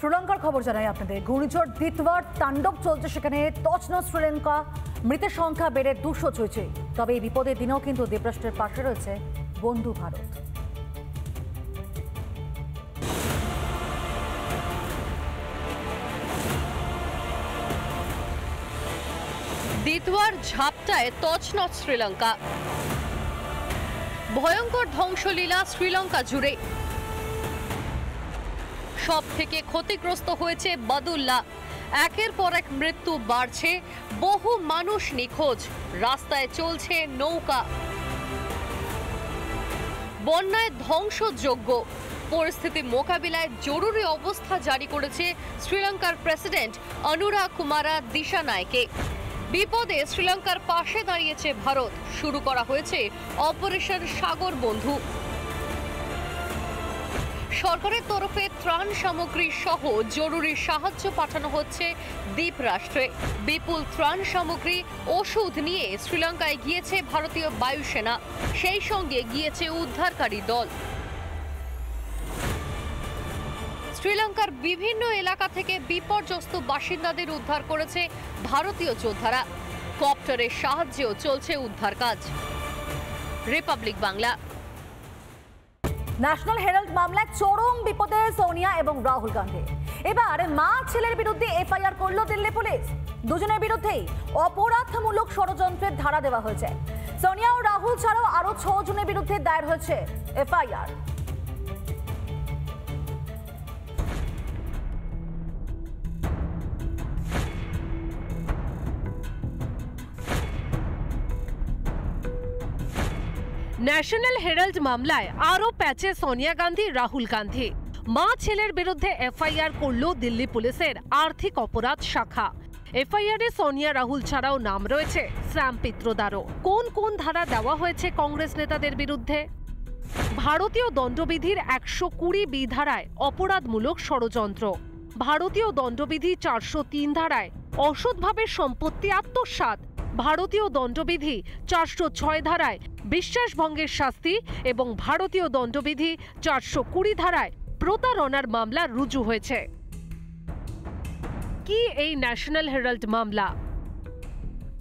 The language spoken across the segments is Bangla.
শ্রীলঙ্কার খবর জানাই আপনাদের। ঘূর্ণিঝড় দিতওয়ার তাণ্ডব চলছে সেখানে, তছনছ শ্রীলঙ্কা, মৃতের সংখ্যা বেড়ে 200 ছুঁয়েছে। তবে এই বিপদের দিনেও কিন্তু দ্বীপরাষ্ট্রের পাশে রয়েছে বন্ধু ভারত। দিতওয়ার ঝাপটায় তছনছ শ্রীলঙ্কা, ভয়ঙ্কর ধ্বংসলীলা শ্রীলঙ্কা জুড়ে। সব থেকে ক্ষতিগ্রস্ত হয়েছে বাদুল্লা। একের পর এক মৃত্যু বাড়ছে, বহু মানুষ নিখোঁজ, রাস্তায় চলছে নৌকা। বন্যায় ধ্বংসযজ্ঞ। পরিস্থিতি মোকাবিলায় জরুরি অবস্থা জারি করেছে শ্রীলঙ্কার প্রেসিডেন্ট অনুরা কুমারা দিশানায়কে। বিপদে শ্রীলঙ্কার পাশে দাঁড়িয়েছে ভারত। শুরু করা হয়েছে অপারেশন সাগর বন্ধু। সরকারের তরফে ত্রাণ সামগ্রী সহ জরুরি সাহায্য পাঠানো হচ্ছে দ্বীপ রাষ্ট্রে। বিপুল ত্রাণ সামগ্রী, ওষুধ নিয়ে শ্রীলঙ্কায় গিয়েছে ভারতীয় বায়ুসেনা, সেই সঙ্গে গিয়েছে উদ্ধারকারী দল। শ্রীলঙ্কার বিভিন্ন এলাকা থেকে বিপর্যস্ত বাসিন্দাদের উদ্ধার করেছে ভারতীয় যোদ্ধারা। কপ্টারের সাহায্যেও চলছে উদ্ধার কাজ। রিপাবলিক বাংলা। ন্যাশনাল হেরাল্ড মামলায় চরম বিপদে সোনিয়া এবং রাহুল গান্ধী। এবার মা ছেলের বিরুদ্ধে এফআইআর করলো দিল্লি পুলিশ। দুজনের বিরুদ্ধেই অপরাধমূলক ষড়যন্ত্রের ধারা দেওয়া হয়েছে। সোনিয়া ও রাহুল ছাড়াও আরো 6 জনের বিরুদ্ধে দায়ের হয়েছে এফআইআর। ন্যাশনাল হেরাল্ড মামলায় আরও প্যাচে সোনিয়া গান্ধী, রাহুল গান্ধী। মা ছেলের বিরুদ্ধে এফআইআর করল দিল্লি পুলিশের আর্থিক অপরাধ শাখা। এফআইআরে সোনিয়া, রাহুল ছাড়াও নাম রয়েছে শ্যাম পিত্রদারও। কোন কোন ধারা দেওয়া হয়েছে কংগ্রেস নেতাদের বিরুদ্ধে? ভারতীয় দণ্ডবিধির 120 ধারায় অপরাধমূলক ষড়যন্ত্র, ভারতীয় দণ্ডবিধি 403 ধারায় অসৎভাবে সম্পত্তি আত্মসাৎ, ভারতীয় দণ্ডবিধি 406 ধারায় বিশ্বাসভঙ্গের শাস্তি এবং ভারতীয় দণ্ডবিধি 420 ধারায় প্রতারণার মামলা রুজু হয়েছে। কি এই ন্যাশনাল হেরাল্ড মামলা?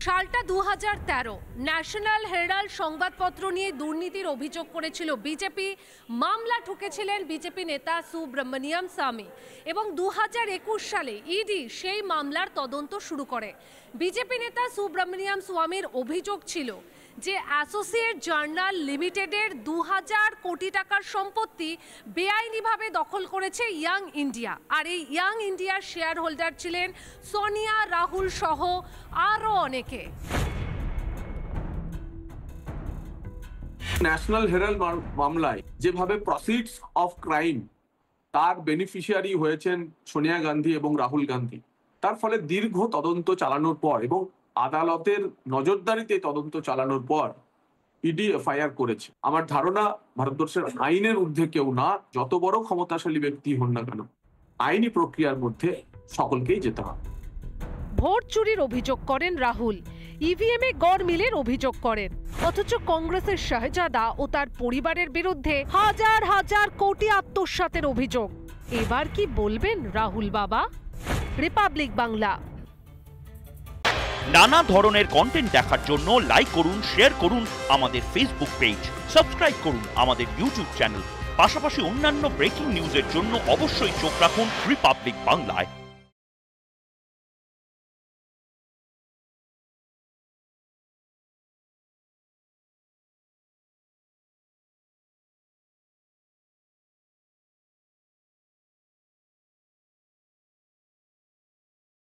সালটা 2013। ন্যাশনাল হেরাল্ড সংবাদপত্র নিয়ে দুর্নীতির অভিযোগ করেছিল বিজেপি। মামলা ঠুকেছিলেন বিজেপি নেতা সুব্রমণিয়াম স্বামী এবং 2021 সালে ইডি সেই মামলার তদন্ত শুরু করে। বিজেপি নেতা সুব্রমণিয়াম স্বামীর অভিযোগ ছিল যে অ্যাসোসিয়েট জার্নাল লিমিটেডের 2000 কোটি টাকার সম্পত্তি বেআইনিভাবে দখল করেছে ইয়াং ইন্ডিয়া। আর এই ইয়াং ইন্ডিয়ার শেয়ার হোল্ডার ছিলেন সোনিয়া, রাহুল সহ আরও অনেকে। ন্যাশনাল হেরাল্ড মামলায় যেভাবে প্রসিডস অফ ক্রাইম তার বেনিফিশিয়ারি হয়েছেন সোনিয়া গান্ধী এবং রাহুল গান্ধী, তার ফলে দীর্ঘ তদন্ত চালানোর পর এবং আদালতের নজরদারিতে তদন্ত চালানোর পর ইডি এফআইআর করেছে। আমার ধারণা ভারতবর্ষের আইনের ঊর্ধ্বে কেউ না, যত বড় ক্ষমতাশালী ব্যক্তি হন না কেন, আইনি প্রক্রিয়ার মধ্যে সকলকেই যেতে হবে। ভোট চুরির অভিযোগ করেন রাহুল, ইভিএমে গড়মিলের অভিযোগ করেন, অথচ কংগ্রেসের শাহজাদা ও তার পরিবারের বিরুদ্ধে হাজার হাজার কোটি আত্মসাতের অভিযোগ। এবার কি বলবেন রাহুল বাবা? রিপাবলিক বাংলা। নানা ধরনের কন্টেন্ট দেখার জন্য লাইক করুন, শেয়ার করুন আমাদের ফেসবুক পেজ, সাবস্ক্রাইব করুন আমাদের ইউটিউব চ্যানেল। পাশাপাশি অন্যান্য ব্রেকিং নিউজের জন্য অবশ্যই চোখ রাখুন রিপাবলিক বাংলায়।